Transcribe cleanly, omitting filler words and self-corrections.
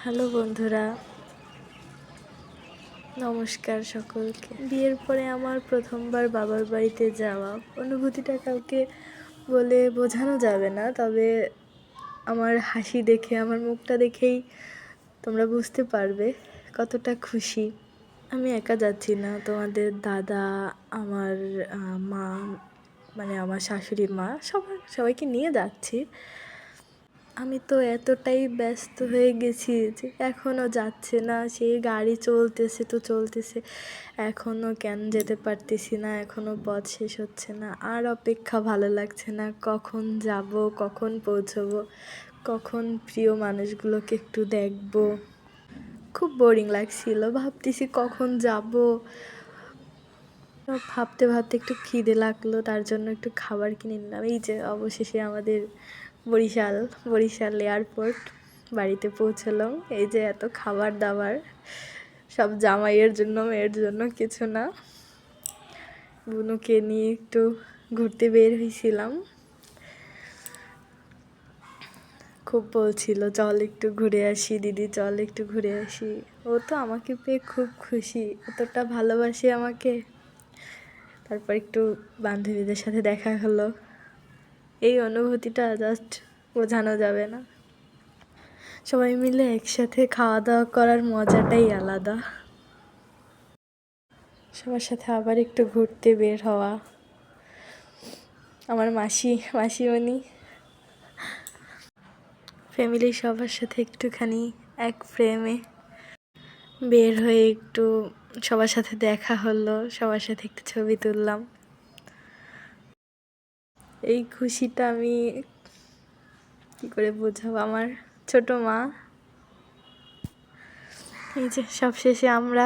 Hello বন্ধুরা, নমস্কার সকলকে। বিয়ের পরে আমার প্রথমবার বাবার বাড়িতে যাওয়া অনুভূতিটা কাউকে বলে বোঝানো যাবে না, তবে আমার হাসি দেখে, আমার মুখটা দেখেই তোমরা বুঝতে পারবে কতটা খুশি। আমি একা যাচ্ছি না, তোমাদের দাদা, আমার মা, মানে আমার শাশুড়ি মা, সবাইকে নিয়ে যাচ্ছি। আমি তো এতটাই ব্যস্ত হয়ে গেছি যে এখনও যাচ্ছে না, সেই গাড়ি চলতেছে তো চলতেছে, এখনও কেন যেতে পারতেছি না, এখনও পথ শেষ হচ্ছে না। আর অপেক্ষা ভালো লাগছে না, কখন যাব, কখন পৌঁছবো, কখন প্রিয় মানুষগুলোকে একটু দেখবো। খুব বোরিং লাগছিল, ভাবতেছি কখন যাব। ভাবতে ভাবতে একটু খিদে লাগলো, তার জন্য একটু খাবার কিনে নিলাম। এই যে অবশেষে আমাদের বরিশাল এয়ারপোর্ট, বাড়িতে পৌঁছলাম। এই যে এত খাবার দাবার, সব জামাইয়ের জন্য, মেয়ের জন্য কিছু না। বুনুকে নিয়ে একটু ঘুরতে বের হয়েছিলাম, খুব বলছিল চল একটু ঘুরে আসি দিদি, চল একটু ঘুরে আসি। ও তো আমাকে পেয়ে খুব খুশি, এতটা ভালোবাসে আমাকে। তারপর একটু বান্ধবীদের সাথে দেখা হলো, এই অনুভূতিটা জাস্ট বোঝানো যাবে না। সবাই মিলে একসাথে খাওয়া দাওয়া করার মজাটাই আলাদা। সবার সাথে আবার একটু ঘুরতে বের হওয়া, আমার মাসিমণি, ফ্যামিলির সবার সাথে একটুখানি এক ফ্রেমে বের হয়ে একটু সবার সাথে দেখা হলো, সবার সাথে একটু ছবি তুললাম। এই খুশিটা আমি কি করে বোঝাবো। আমার ছোট মা, এই যে সব শেষে আমরা